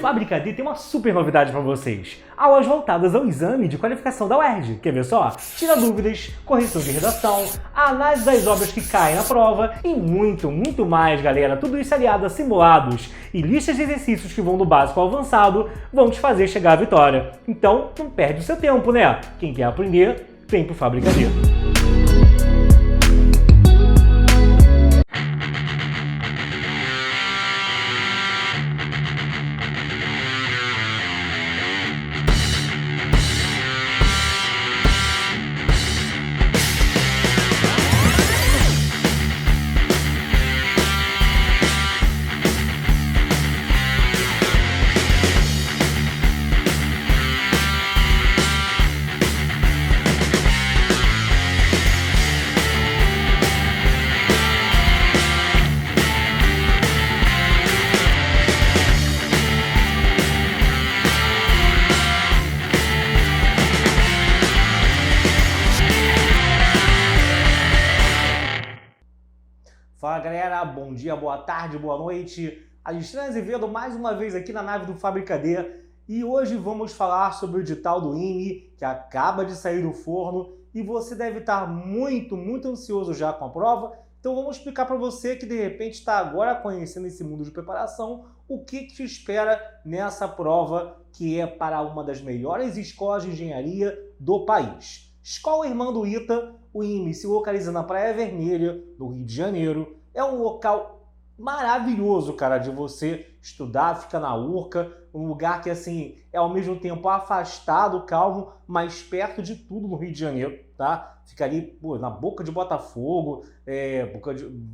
Fábrica D tem uma super novidade para vocês. Aulas voltadas ao exame de qualificação da UERJ. Quer ver só? Tira dúvidas, correção de redação, análise das obras que caem na prova e muito mais, galera. Tudo isso aliado a simulados e listas de exercícios que vão do básico ao avançado vão te fazer chegar à vitória. Então, não perde o seu tempo, né? Quem quer aprender, vem pro Fábrica D. Fala galera, bom dia, boa tarde, boa noite. Alexandre Azevedo mais uma vez aqui na nave do Fábrica D e hoje vamos falar sobre o edital do IME que acaba de sair do forno e você deve estar muito ansioso já com a prova. Então vamos explicar para você que de repente está agora conhecendo esse mundo de preparação, o que te espera nessa prova que é para uma das melhores escolas de engenharia do país. Escola Irmã do ITA, o IME se localiza na Praia Vermelha, no Rio de Janeiro. É um local maravilhoso, cara, de você estudar, fica na Urca, um lugar que, assim, é ao mesmo tempo afastado, calmo, mas perto de tudo no Rio de Janeiro, tá? Fica ali, pô, na Boca de Botafogo,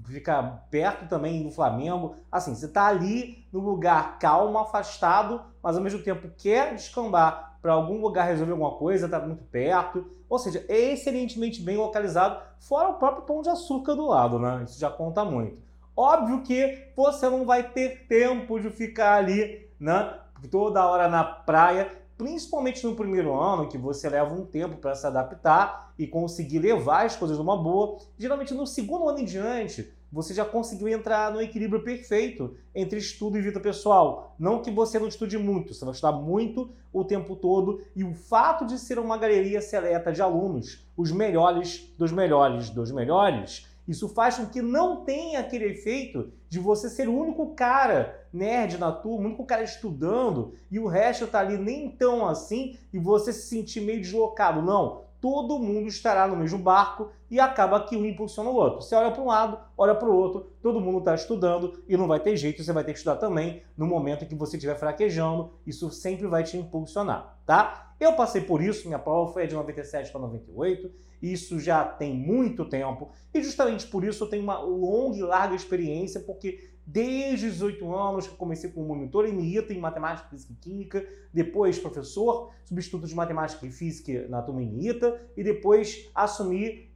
fica perto também do Flamengo. Assim, você tá ali no lugar calmo, afastado, mas ao mesmo tempo quer descambar para algum lugar resolver alguma coisa, tá muito perto. Ou seja, é excelentemente bem localizado, fora o próprio Pão de Açúcar do lado, né? Isso já conta muito. Óbvio que você não vai ter tempo de ficar ali, né, toda hora na praia, principalmente no primeiro ano, que você leva um tempo para se adaptar e conseguir levar as coisas numa boa. Geralmente no segundo ano em diante, você já conseguiu entrar no equilíbrio perfeito entre estudo e vida pessoal. Não que você não estude muito, você vai estudar muito o tempo todo e o fato de ser uma galeria seleta de alunos, os melhores dos melhores dos melhores, isso faz com que não tenha aquele efeito de você ser o único cara nerd na turma, o único cara estudando e o resto tá ali nem tão assim e você se sentir meio deslocado. Não, todo mundo estará no mesmo barco e acaba que um impulsiona o outro. Você olha para um lado, olha para o outro, todo mundo está estudando e não vai ter jeito, você vai ter que estudar também no momento em que você estiver fraquejando, isso sempre vai te impulsionar, tá? Eu passei por isso, minha prova foi de 97 para 98, isso já tem muito tempo e justamente por isso eu tenho uma longa e larga experiência, porque desde os 18 anos que eu comecei como monitor em ITA, em Matemática, Física e Química, depois professor, substituto de Matemática e Física na turma em ITA e depois assumi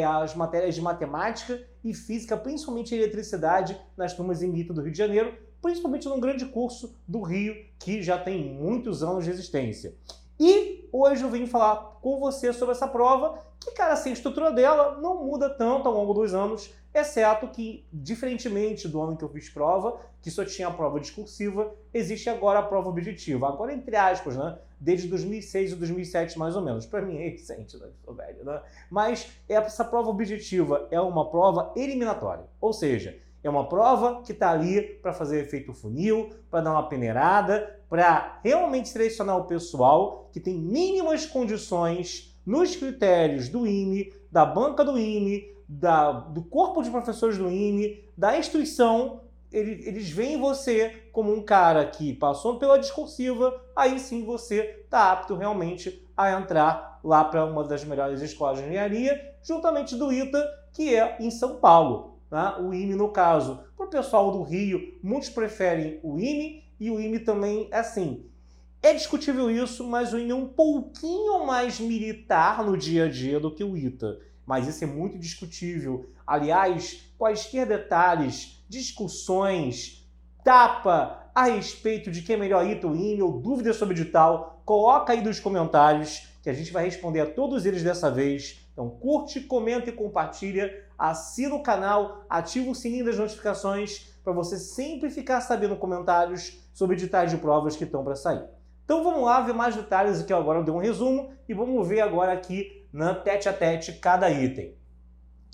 as matérias de Matemática e Física, principalmente Eletricidade, nas turmas em ITA do Rio de Janeiro, principalmente num grande curso do Rio, que já tem muitos anos de existência. E hoje eu vim falar com você sobre essa prova, que, cara, assim, a estrutura dela não muda tanto ao longo dos anos, exceto que, diferentemente do ano que eu fiz prova, que só tinha a prova discursiva, existe agora a prova objetiva. Agora, entre aspas, né? Desde 2006 e 2007, mais ou menos. Para mim é recente, né? Sou velho, né? Mas essa prova objetiva é uma prova eliminatória, ou seja, é uma prova que está ali para fazer efeito funil, para dar uma peneirada, para realmente selecionar o pessoal que tem mínimas condições nos critérios do IME, da banca do IME, do corpo de professores do IME, da instituição. Eles veem você como um cara que passou pela discursiva, aí sim você está apto realmente a entrar lá para uma das melhores escolas de engenharia, juntamente do ITA, que é em São Paulo. O IME, no caso, para o pessoal do Rio, muitos preferem o IME e o IME também, assim, é discutível isso, mas o IME é um pouquinho mais militar no dia a dia do que o ITA. Mas isso é muito discutível. Aliás, quaisquer detalhes, discussões, tapa a respeito de quem é melhor ITA ou IME, ou dúvidas sobre o edital, coloca aí nos comentários que a gente vai responder a todos eles dessa vez. Então curte, comenta e compartilha, assina o canal, ativa o sininho das notificações, para você sempre ficar sabendo comentários sobre editais de provas que estão para sair. Então vamos lá ver mais detalhes aqui. Agora eu dei um resumo e vamos ver agora aqui na tete a tete cada item.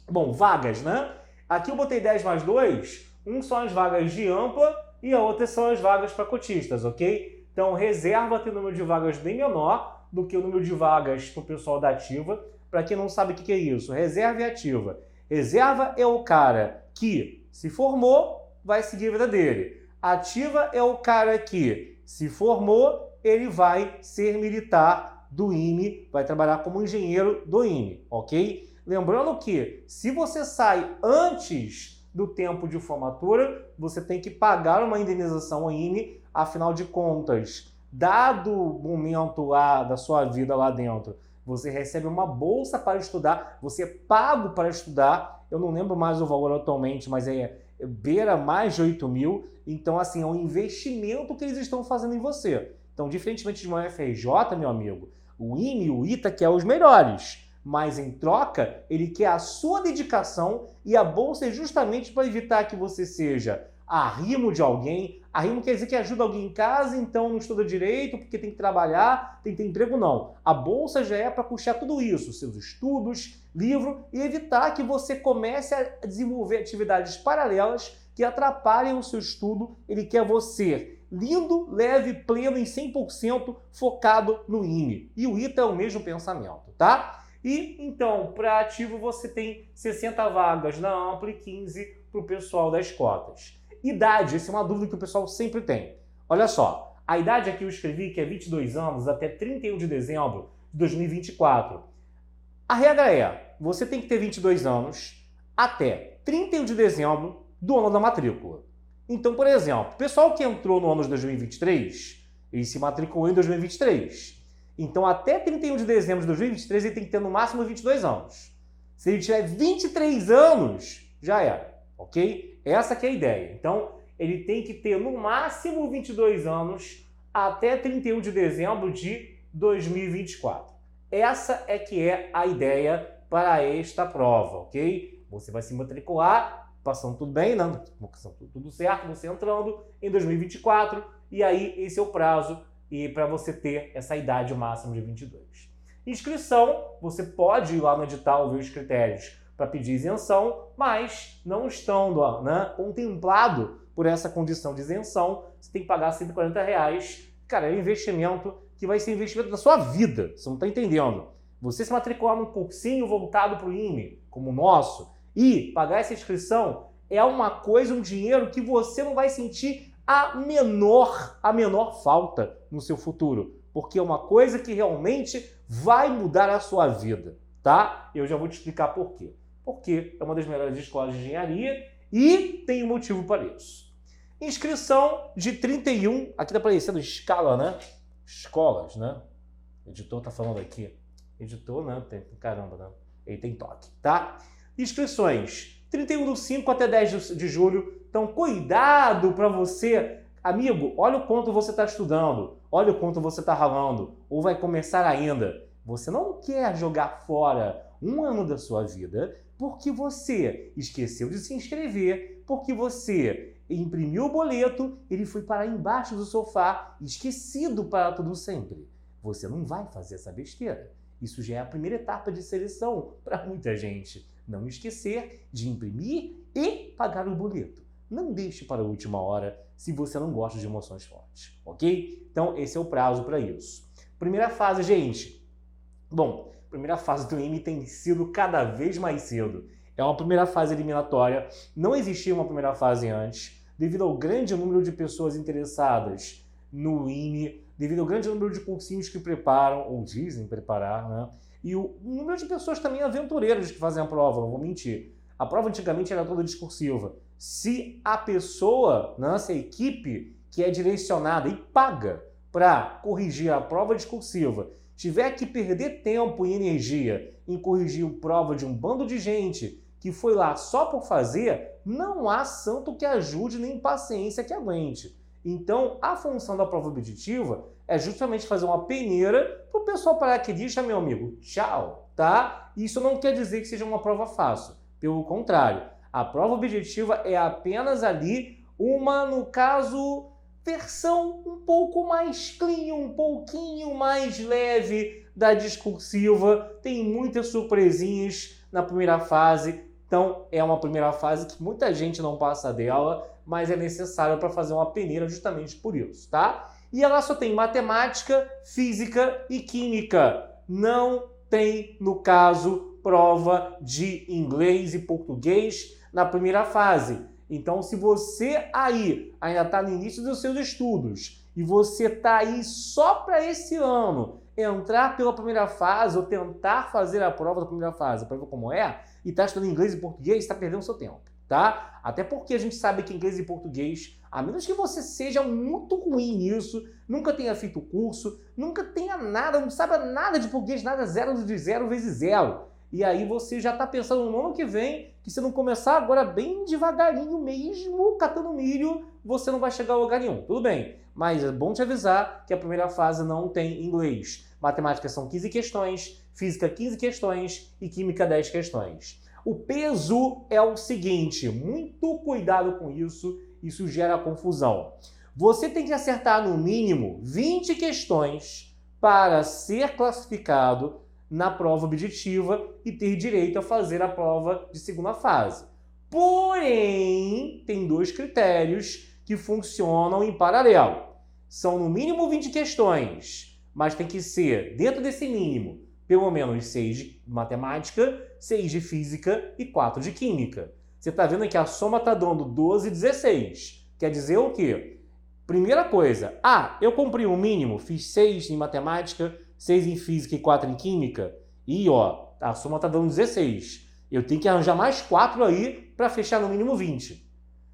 Bom, vagas, né? Aqui eu botei 10 mais 2, um são as vagas de ampla e a outra são as vagas para cotistas, ok? Então reserva tem um número de vagas bem menor do que o número de vagas para o pessoal da ativa. Para quem não sabe o que é isso, reserva e ativa. Reserva é o cara que se formou, vai seguir a vida dele. Ativa é o cara que se formou, ele vai ser militar do IME, vai trabalhar como engenheiro do IME, ok? Lembrando que se você sai antes do tempo de formatura, você tem que pagar uma indenização ao IME, afinal de contas, dado o momento lá da sua vida lá dentro, você recebe uma bolsa para estudar, você é pago para estudar, eu não lembro mais o valor atualmente, mas beira mais de 8 mil, então assim, é um investimento que eles estão fazendo em você. Então, diferentemente de uma UFRJ, meu amigo, o IME e o ITA quer os melhores, mas em troca, ele quer a sua dedicação e a bolsa é justamente para evitar que você seja arrimo de alguém. Arrimo quer dizer que ajuda alguém em casa, então não estuda direito porque tem que trabalhar, tem que ter emprego, não. A bolsa já é para custear tudo isso, seus estudos, livro, e evitar que você comece a desenvolver atividades paralelas que atrapalhem o seu estudo. Ele quer você lindo, leve, pleno em 100% focado no IME. E o ITA é o mesmo pensamento, tá? E então, para ativo você tem 60 vagas na ampla e 15 para o pessoal das cotas. Idade, essa é uma dúvida que o pessoal sempre tem. Olha só, a idade aqui eu escrevi que é 22 anos até 31 de dezembro de 2024. A regra é, você tem que ter 22 anos até 31 de dezembro do ano da matrícula. Então, por exemplo, o pessoal que entrou no ano de 2023, ele se matriculou em 2023. Então, até 31 de dezembro de 2023, ele tem que ter no máximo 22 anos. Se ele tiver 23 anos, já era, ok? Essa que é a ideia. Então, ele tem que ter no máximo 22 anos até 31 de dezembro de 2024. Essa é que é a ideia para esta prova, ok? Você vai se matricular, passando tudo bem, né? Tudo certo, você entrando em 2024, e aí esse é o prazo para você ter essa idade máxima de 22. Inscrição, você pode ir lá no edital ver os critérios para pedir isenção, mas não estando contemplado por essa condição de isenção, você tem que pagar R$140. Cara, é um investimento que vai ser investimento da sua vida, você não está entendendo. Você se matricular num cursinho voltado para o IME, como o nosso, e pagar essa inscrição é uma coisa, um dinheiro que você não vai sentir a menor falta no seu futuro, porque é uma coisa que realmente vai mudar a sua vida, tá? Eu já vou te explicar por quê. Porque é uma das melhores escolas de engenharia e tem um motivo para isso. Inscrição de 31, aqui tá aparecendo escala, né? Escolas, né? O editor tá falando aqui. Editor, né? Caramba, né? Ele tem toque, tá? Inscrições 31/5 até 10 de julho. Então, cuidado para você, amigo, olha o quanto você está estudando, olha o quanto você está ralando, ou vai começar ainda. Você não quer jogar fora um ano da sua vida porque você esqueceu de se inscrever, porque você imprimiu o boleto, ele foi parar embaixo do sofá, esquecido para tudo sempre. Você não vai fazer essa besteira. Isso já é a primeira etapa de seleção para muita gente. Não esquecer de imprimir e pagar o boleto. Não deixe para a última hora se você não gosta de emoções fortes, ok? Então, esse é o prazo para isso. Primeira fase, gente. Bom, a primeira fase do IME tem sido cada vez mais cedo. É uma primeira fase eliminatória. Não existia uma primeira fase antes, devido ao grande número de pessoas interessadas no IME, devido ao grande número de cursinhos que preparam, ou dizem preparar, né? E o número de pessoas também aventureiras que fazem a prova, não vou mentir. A prova antigamente era toda discursiva. Se a pessoa, se a equipe que é direcionada e paga para corrigir a prova discursiva tiver que perder tempo e energia em corrigir a prova de um bando de gente que foi lá só por fazer, não há santo que ajude nem paciência que aguente. Então, a função da prova objetiva é justamente fazer uma peneira para o pessoal paraquedista, meu amigo, tchau, tá? Isso não quer dizer que seja uma prova fácil. Pelo contrário, a prova objetiva é apenas ali uma, no caso, versão um pouco mais clean, um pouquinho mais leve da discursiva. Tem muitas surpresinhas na primeira fase, então é uma primeira fase que muita gente não passa dela, mas é necessário para fazer uma peneira justamente por isso, tá? E ela só tem matemática, física e química. Não tem, no caso, prova de inglês e português na primeira fase. Então, se você aí ainda está no início dos seus estudos e você está aí só para esse ano entrar pela primeira fase ou tentar fazer a prova da primeira fase para ver como é, e está estudando inglês e português, está perdendo seu tempo, tá? Até porque a gente sabe que inglês e português, a menos que você seja muito ruim nisso, nunca tenha feito curso, nunca tenha nada, não saiba nada de português, nada, zero de zero vezes zero. E aí você já está pensando no ano que vem, que se não começar agora bem devagarinho mesmo, catando milho, você não vai chegar a lugar nenhum. Tudo bem, mas é bom te avisar que a primeira fase não tem inglês. Matemática são 15 questões, física 15 questões e química 10 questões. O peso é o seguinte, muito cuidado com isso, isso gera confusão. Você tem que acertar no mínimo 20 questões para ser classificado na prova objetiva e ter direito a fazer a prova de segunda fase. Porém, tem dois critérios que funcionam em paralelo. São no mínimo 20 questões, mas tem que ser, dentro desse mínimo, pelo menos 6 de matemática, 6 de física e 4 de química. Você está vendo que a soma está dando 12 e 16. Quer dizer o quê? Primeira coisa, eu cumpri o mínimo, fiz 6 em matemática, 6 em física e 4 em química, e a soma está dando 16. Eu tenho que arranjar mais 4 aí para fechar no mínimo 20.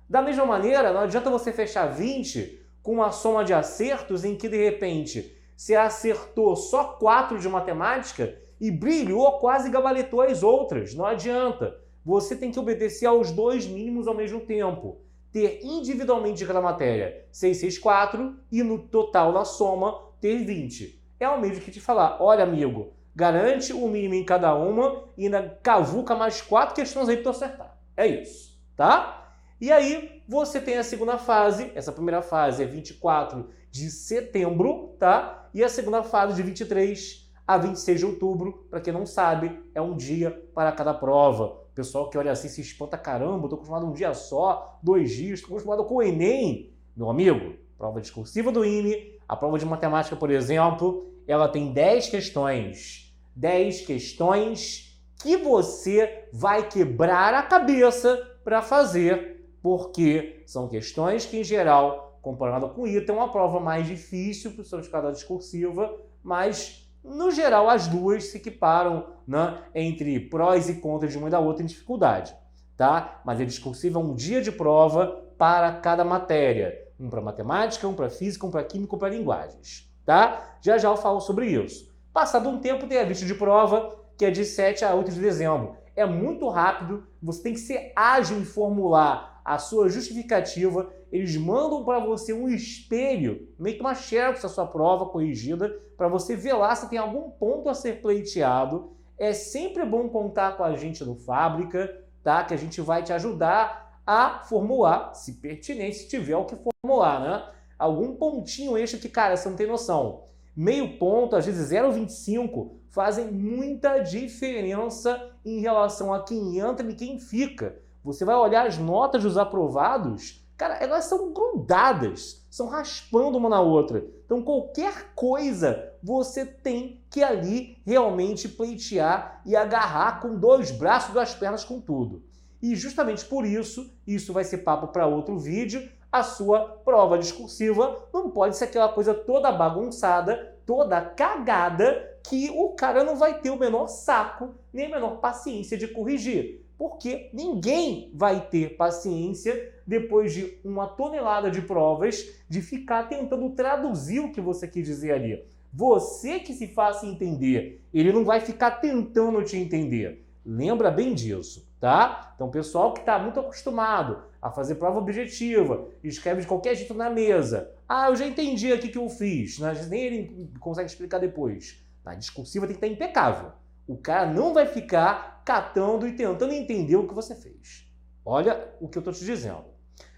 Da mesma maneira, não adianta você fechar 20 com uma soma de acertos em que, de repente, você acertou só 4 de matemática e brilhou, quase gabaritou as outras. Não adianta. Você tem que obedecer aos dois mínimos ao mesmo tempo. Ter individualmente de cada matéria 6, 6, 4 e no total, na soma, ter 20. É o mesmo que te falar, olha amigo, garante o mínimo em cada uma e ainda cavuca mais 4 questões aí para tu acertar. É isso, tá? E aí você tem a segunda fase, essa primeira fase é 24 de setembro, tá? E a segunda fase de 23 a 26 de outubro, para quem não sabe, é um dia para cada prova. O pessoal que olha assim se espanta, caramba, estou acostumado a um dia só, 2 dias, estou acostumado com o Enem. Meu amigo, prova discursiva do IME, a prova de matemática, por exemplo, ela tem 10 questões. 10 questões que você vai quebrar a cabeça para fazer, porque são questões que, em geral, comparado com o ITA, é uma prova mais difícil para o seu de cada discursiva, mas, no geral, as duas se equiparam, né, entre prós e contras de uma e da outra em dificuldade, tá? Mas a discursiva é um dia de prova para cada matéria. Um para matemática, um para física, um para química, um para linguagens, tá? Já já eu falo sobre isso. Passado um tempo, tem a vista de prova, que é de 7 a 8 de dezembro. É muito rápido, você tem que ser ágil em formular a sua justificativa. Eles mandam para você um espelho, meio que uma xerox da sua prova corrigida, para você ver lá se tem algum ponto a ser pleiteado. É sempre bom contar com a gente do Fábrica, tá? Que a gente vai te ajudar a formular, se pertinente, se tiver o que formular, né? Algum pontinho extra que, cara, você não tem noção. Meio ponto, às vezes 0,25, fazem muita diferença em relação a quem entra e quem fica. Você vai olhar as notas dos aprovados, cara, elas são grudadas, são raspando uma na outra. Então, qualquer coisa você tem que ali realmente pleitear e agarrar com 2 braços, 2 pernas, com tudo. E justamente por isso, isso vai ser papo para outro vídeo, a sua prova discursiva não pode ser aquela coisa toda bagunçada, toda cagada, que o cara não vai ter o menor saco, nem a menor paciência de corrigir. Porque ninguém vai ter paciência, depois de uma tonelada de provas, de ficar tentando traduzir o que você quis dizer ali. Você que se faça entender, ele não vai ficar tentando te entender. Lembra bem disso, tá? Então, o pessoal que está muito acostumado a fazer prova objetiva, escreve de qualquer jeito na mesa. Eu já entendi aqui que eu fiz, né? Nem ele consegue explicar depois. Na discursiva tem que estar impecável. O cara não vai ficar catando e tentando entender o que você fez. Olha o que eu estou te dizendo.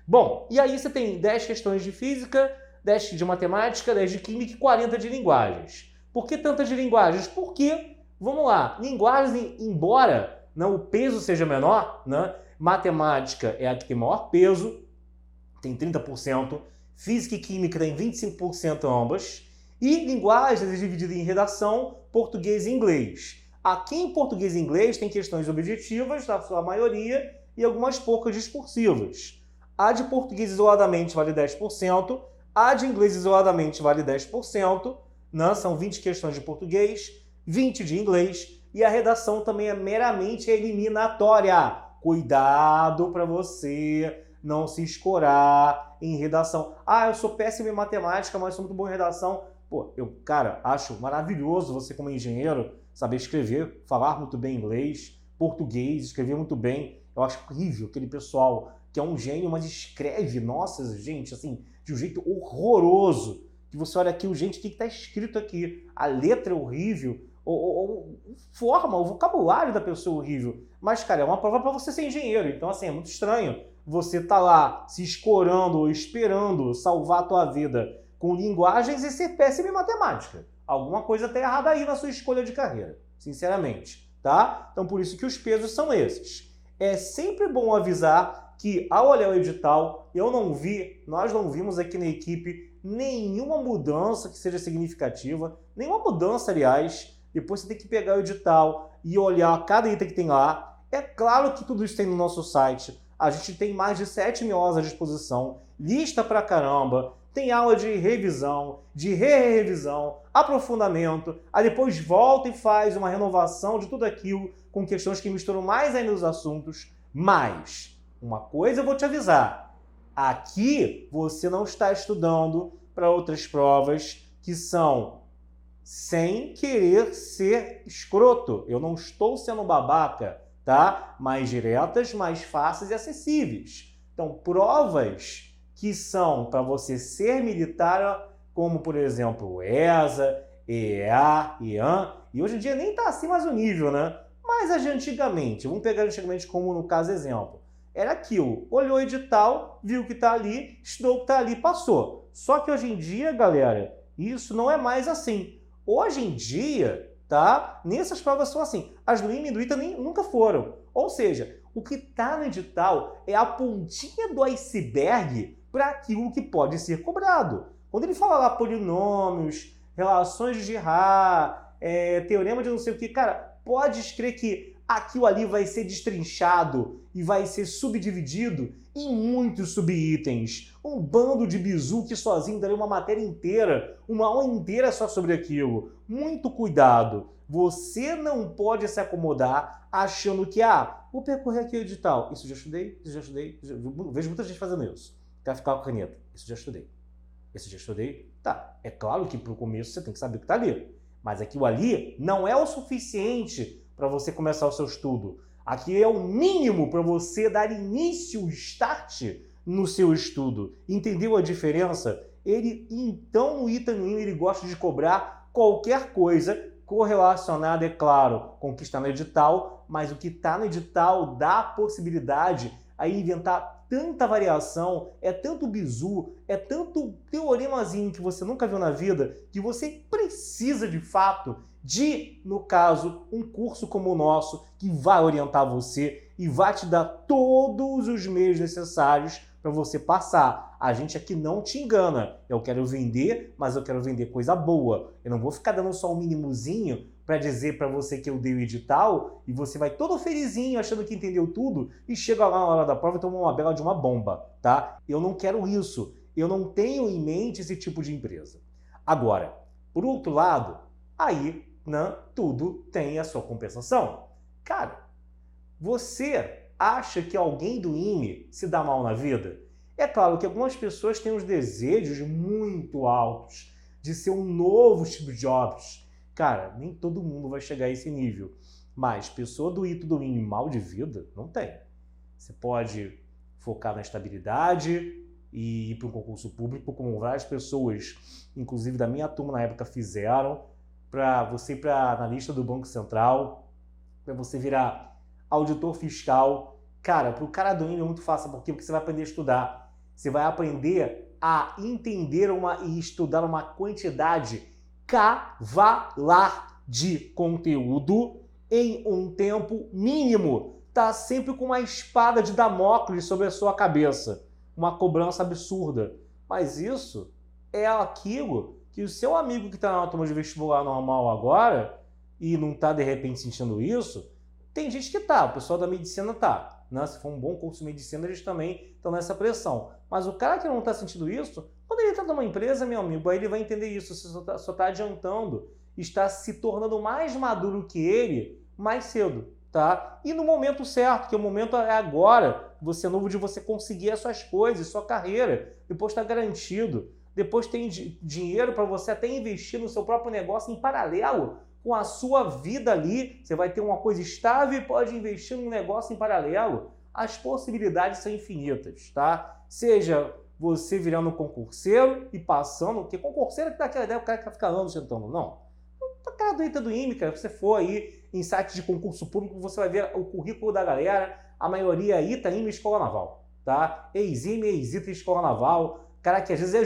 Bom, e aí você tem 10 questões de física, 10 de matemática, 10 de química e 40 de linguagens. Por que tantas de linguagens? Porque, vamos lá, linguagens, embora o peso seja menor, né, matemática é a que tem maior peso, tem 30%, física e química tem 25% ambas, e linguagens é dividida em redação, português e inglês. Aqui em português e inglês tem questões objetivas, na sua maioria, e algumas poucas discursivas. A de português isoladamente vale 10%, a de inglês isoladamente vale 10%, né? São 20 questões de português, 20 de inglês, e a redação também é meramente eliminatória. Cuidado para você não se escorar em redação. Ah, eu sou péssimo em matemática, mas sou muito bom em redação. Pô, cara, acho maravilhoso você como engenheiro saber escrever, falar muito bem inglês, português, escrever muito bem. Eu acho horrível aquele pessoal que é um gênio, mas escreve, nossa, gente, assim, de um jeito horroroso. Que você olha aqui, gente, o que está escrito aqui? A letra é horrível, forma, o vocabulário da pessoa é horrível. Mas, cara, é uma prova para você ser engenheiro. Então, assim, é muito estranho você tá lá se escorando ou esperando salvar a tua vida com linguagens e ser péssimo em matemática. Alguma coisa tá errada aí na sua escolha de carreira, sinceramente, tá? Então, por isso que os pesos são esses. É sempre bom avisar que, ao olhar o edital, nós não vimos aqui na equipe nenhuma mudança que seja significativa, nenhuma mudança, aliás. Depois você tem que pegar o edital e olhar cada item que tem lá. É claro que tudo isso tem no nosso site. A gente tem mais de 7.000 aulas à disposição, lista pra caramba, tem aula de revisão, de revisão, aprofundamento, aí depois volta e faz uma renovação de tudo aquilo com questões que misturam mais ainda os assuntos. Mas, uma coisa eu vou te avisar, aqui você não está estudando para outras provas que são sem querer ser escroto. Eu não estou sendo babaca, tá? Mais diretas, mais fáceis e acessíveis. Então, provas que são para você ser militar, como, por exemplo, ESA, EEA, EAN, e hoje em dia nem está assim mais o nível, né? Mas antigamente, vamos pegar antigamente como no caso exemplo, era aquilo, olhou o edital, viu que está ali, estudou o que está ali, passou. Só que hoje em dia, galera, isso não é mais assim. Hoje em dia, tá? Nessas provas são assim. As do IME e do ITA nunca foram. Ou seja, o que está no edital é a pontinha do iceberg para aquilo que pode ser cobrado. Quando ele fala lá polinômios, relações de Girard, teorema de não sei o que, cara, pode crer que aquilo ali vai ser destrinchado e vai ser subdividido em muitos subitens. Um bando de bizu que sozinho daria uma matéria inteira, uma aula inteira só sobre aquilo. Muito cuidado. Você não pode se acomodar achando que, vou percorrer aqui o edital. Isso já estudei, isso já estudei. Vejo muita gente fazendo isso. Quer ficar com a caneta. Isso já estudei. Isso já estudei. Tá, é claro que para o começo você tem que saber o que está ali. Mas aquilo ali não é o suficiente para você começar o seu estudo. Aqui é o mínimo para você dar início, o start no seu estudo. Entendeu a diferença? Então, no ITA e no IME, ele gosta de cobrar qualquer coisa correlacionada, é claro, com o que está no edital, mas o que está no edital dá possibilidade a inventar tanta variação, é tanto bizu, é tanto teoremazinho que você nunca viu na vida, que você precisa, de fato, de, no caso, um curso como o nosso, que vai orientar você e vai te dar todos os meios necessários para você passar. A gente aqui não te engana. Eu quero vender, mas eu quero vender coisa boa. Eu não vou ficar dando só um mínimozinho para dizer para você que eu dei o edital e você vai todo felizinho achando que entendeu tudo e chega lá na hora da prova e toma uma bela de uma bomba, tá? Eu não quero isso. Eu não tenho em mente esse tipo de empresa. Agora, por outro lado, aí, né, tudo tem a sua compensação. Cara, você acha que alguém do IME se dá mal na vida? É claro que algumas pessoas têm os desejos muito altos de ser um novo Steve Jobs. Cara, nem todo mundo vai chegar a esse nível. Mas pessoa do ITA do IME mal de vida, não tem. Você pode focar na estabilidade e ir para um concurso público, como várias pessoas, inclusive da minha turma na época, fizeram, para você ir para analista do Banco Central, para você virar auditor fiscal. Cara, para o cara do IME é muito fácil, porque você vai aprender a estudar. Você vai aprender a entender e estudar uma quantidade cavalar de conteúdo em um tempo mínimo. Tá sempre com uma espada de Damocles sobre a sua cabeça. Uma cobrança absurda. Mas isso é aquilo que o seu amigo que está na turma de vestibular normal agora e não está de repente sentindo isso, tem gente que tá, o pessoal da medicina tá. Né? Se for um bom curso de medicina, eles também estão nessa pressão. Mas o cara que não está sentindo isso, quando ele está numa empresa, meu amigo, aí ele vai entender isso. Você só está adiantando, está se tornando mais maduro que ele mais cedo. Tá? E no momento certo, que o momento é agora, você é novo de você conseguir as suas coisas, sua carreira, depois está garantido, depois tem dinheiro para você até investir no seu próprio negócio em paralelo com a sua vida ali, você vai ter uma coisa estável e pode investir num negócio em paralelo. As possibilidades são infinitas, tá? Seja você virando concurseiro e passando, porque concurseiro que dá aquela ideia, o cara que fica anos sentando, não. A cara doida do IME, cara, se você for aí em sites de concurso público, você vai ver o currículo da galera, a maioria aí tá IME Escola Naval, tá? Ex-IME, ex-ITA Escola Naval, cara que às vezes é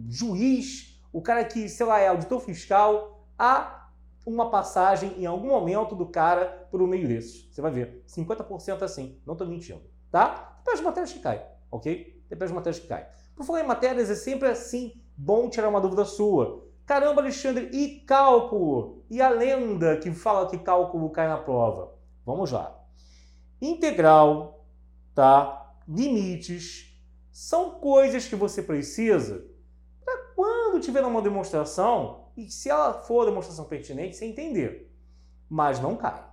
juiz, o cara que, sei lá, é auditor fiscal, há uma passagem em algum momento do cara por um meio desses. Você vai ver, 50% assim, não tô mentindo, tá? Depois as matérias que caem, ok? Depois as matérias que caem. Por falar em matérias, é sempre assim, bom tirar uma dúvida sua. Caramba, Alexandre, e cálculo? E a lenda que fala que cálculo cai na prova? Vamos lá. Integral, tá? Limites, são coisas que você precisa para quando tiver uma demonstração, e se ela for demonstração pertinente, você entender. Mas não cai.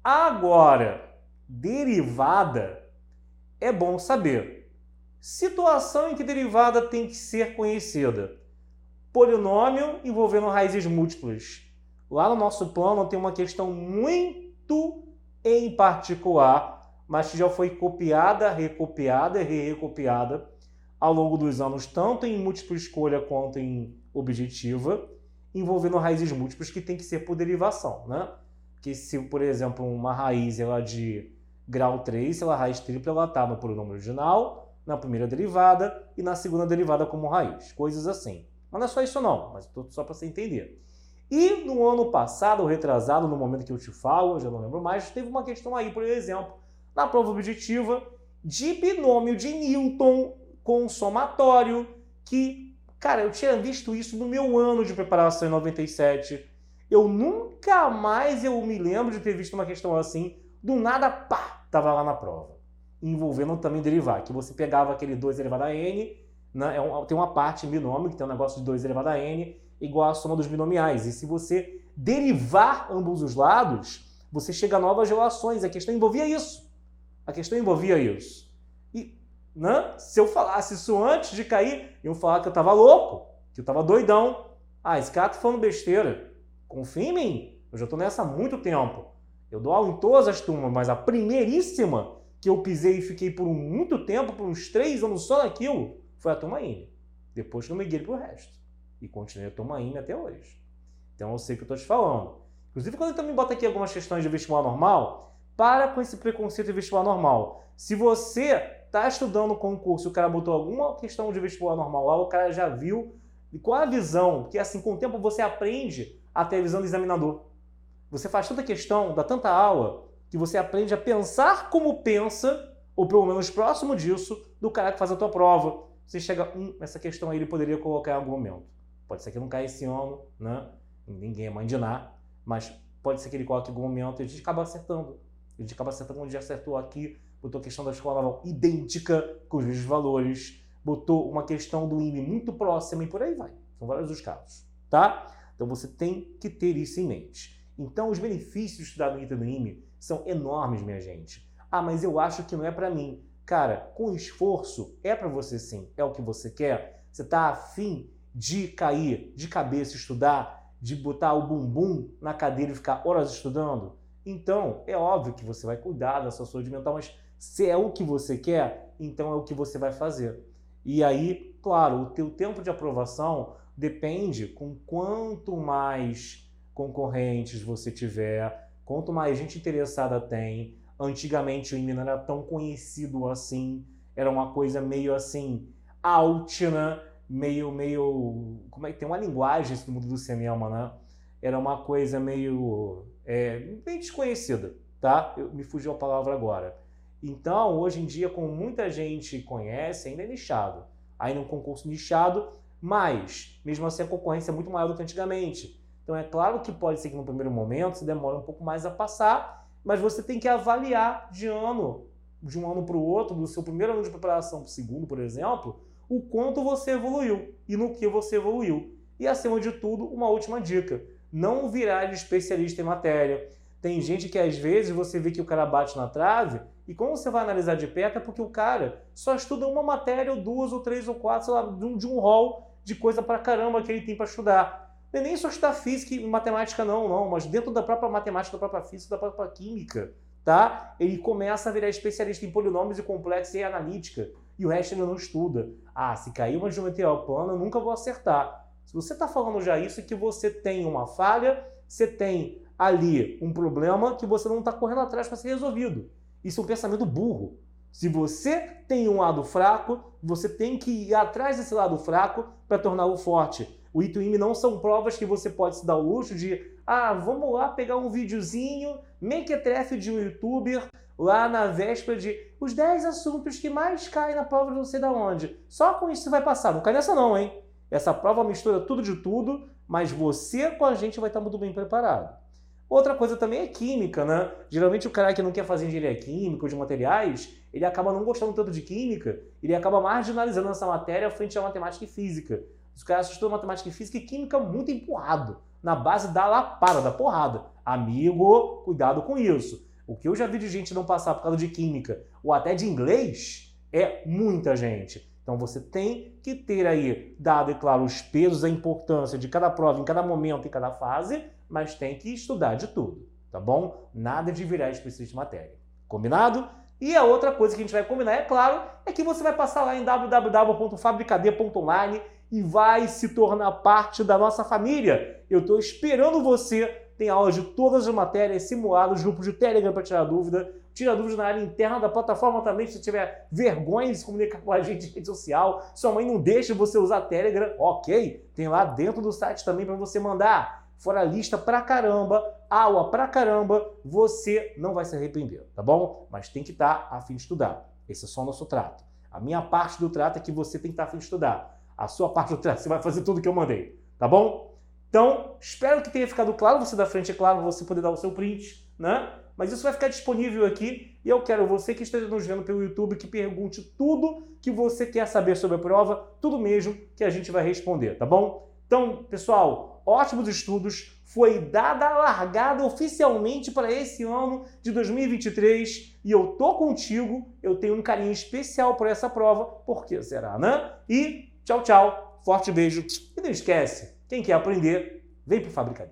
Agora, derivada, é bom saber. Situação em que derivada tem que ser conhecida. Polinômio envolvendo raízes múltiplas. Lá no nosso plano tem uma questão muito em particular, mas que já foi copiada, recopiada e recopiada ao longo dos anos, tanto em múltipla escolha quanto em objetiva, envolvendo raízes múltiplas que tem que ser por derivação, né? Que se, por exemplo, uma raiz ela é de grau 3, se ela é raiz tripla, ela está no polinômio original, na primeira derivada e na segunda derivada como raiz. Coisas assim. Mas não é só isso não, mas só para você entender. E no ano passado, ou retrasado, no momento que eu te falo, eu já não lembro mais, teve uma questão aí, por exemplo, na prova objetiva, de binômio de Newton com somatório, que, cara, eu tinha visto isso no meu ano de preparação em 97. Eu nunca mais me lembro de ter visto uma questão assim, do nada, pá, tava lá na prova. Envolvendo também derivar, que você pegava aquele 2 elevado a n, né, tem uma parte em binômio, que tem um negócio de 2 elevado a n, igual a soma dos binomiais. E se você derivar ambos os lados, você chega a novas relações. A questão envolvia isso. E, né, se eu falasse isso antes de cair, iam falar que eu estava louco, que eu estava doidão. Ah, esse cara tá falando besteira. Confia em mim. Eu já estou nessa há muito tempo. Eu dou aula em todas as turmas, mas a primeiríssima que eu pisei e fiquei por muito tempo, por uns 3 anos só naquilo, foi a turma IME. Depois que eu migrei pro resto. E continuei a turma IME até hoje. Então eu sei o que eu estou te falando. Inclusive, quando eu também boto aqui algumas questões de vestibular normal, para com esse preconceito de vestibular normal. Se você está estudando concurso e o cara botou alguma questão de vestibular normal lá, o cara já viu, e qual a visão? Porque assim, com o tempo você aprende a ter a visão do examinador. Você faz tanta questão, dá tanta aula, que você aprende a pensar como pensa, ou pelo menos próximo disso, do cara que faz a tua prova. Você chega, essa questão aí ele poderia colocar em algum momento. Pode ser que não caia esse ano, né? Ninguém é mãe de nada, mas pode ser que ele coloque em algum momento e a gente acaba acertando. A gente acaba acertando onde acertou aqui, botou a questão da escola naval idêntica com os mesmos valores, botou uma questão do IME muito próxima e por aí vai. São vários os casos, tá? Então você tem que ter isso em mente. Então os benefícios de estudar no ITA e no IME são enormes, minha gente. Ah, mas eu acho que não é para mim. Cara, com esforço é para você sim. É o que você quer? Você tá afim de cair de cabeça, estudar, de botar o bumbum na cadeira e ficar horas estudando? Então, é óbvio que você vai cuidar da sua saúde mental, mas se é o que você quer, então é o que você vai fazer. E aí, claro, o teu tempo de aprovação depende com quanto mais concorrentes você tiver, quanto mais gente interessada tem. Antigamente o IME não era tão conhecido assim, era uma coisa meio assim, Altna, meio... Como é que tem uma linguagem no mundo do cinema, né? Era uma coisa meio bem desconhecida, tá? Me fugiu a palavra agora. Então, hoje em dia, como muita gente conhece, ainda é nichado. Ainda é um concurso nichado, mas, mesmo assim, a concorrência é muito maior do que antigamente. Então, é claro que pode ser que no primeiro momento você demore um pouco mais a passar, mas você tem que avaliar de um ano para o outro, do seu primeiro ano de preparação para o segundo, por exemplo, o quanto você evoluiu e no que você evoluiu. E, acima de tudo, uma última dica: não virar especialista em matéria. Tem gente que, às vezes, você vê que o cara bate na trave e quando você vai analisar de perto é porque o cara só estuda uma matéria, ou duas, ou três, ou quatro, sei lá, de um rol de coisa pra caramba que ele tem para estudar. Não é nem só estudar física e matemática não, mas dentro da própria matemática, da própria física, da própria química, tá? Ele começa a virar especialista em polinômios e complexos e analítica, e o resto ele não estuda. Ah, se cair uma geometria plana, eu nunca vou acertar. Se você está falando já isso, é que você tem uma falha, você tem ali um problema que você não está correndo atrás para ser resolvido. Isso é um pensamento burro. Se você tem um lado fraco, você tem que ir atrás desse lado fraco para torná-lo forte. O ITA e o IME não são provas que você pode se dar o luxo de vamos lá pegar um videozinho, mequetrefe de um youtuber, lá na véspera de os 10 assuntos que mais caem na prova de não sei da onde. Só com isso você vai passar. Não cai nessa não, hein? Essa prova mistura tudo de tudo, mas você com a gente vai estar muito bem preparado. Outra coisa também é química, né? Geralmente o cara que não quer fazer engenharia química ou de materiais, ele acaba não gostando tanto de química, ele acaba marginalizando essa matéria frente à matemática e física. Os caras estudam matemática e física e química muito empurrado, na base da lapada, da porrada. Amigo, cuidado com isso. O que eu já vi de gente não passar por causa de química ou até de inglês é muita gente. Então você tem que ter aí, dado, é claro, os pesos, a importância de cada prova, em cada momento, em cada fase, mas tem que estudar de tudo, tá bom? Nada de virar especialista em matéria. Combinado? E a outra coisa que a gente vai combinar, é claro, é que você vai passar lá em www.fabricad.online e vai se tornar parte da nossa família. Eu estou esperando você. Tem aulas de todas as matérias, simulados, grupos de Telegram para tirar dúvida. Tira dúvidas na área interna da plataforma também, se você tiver vergonha de se comunicar com a gente em rede social. Sua mãe não deixa você usar Telegram, ok? Tem lá dentro do site também para você mandar. Fora lista pra caramba, aula pra caramba, você não vai se arrepender, tá bom? Mas tem que estar a fim de estudar. Esse é só o nosso trato. A minha parte do trato é que você tem que estar a fim de estudar. A sua parte do trato, você vai fazer tudo que eu mandei, tá bom? Então, espero que tenha ficado claro. Você da frente, é claro, você poder dar o seu print, né? Mas isso vai ficar disponível aqui e eu quero você que esteja nos vendo pelo YouTube que pergunte tudo que você quer saber sobre a prova, tudo mesmo que a gente vai responder, tá bom? Então, pessoal, ótimos estudos. Foi dada a largada oficialmente para esse ano de 2023 e eu tô contigo. Eu tenho um carinho especial por essa prova. Por que será, né? E tchau, tchau. Forte beijo. E não esquece, quem quer aprender, vem pro Fabricad.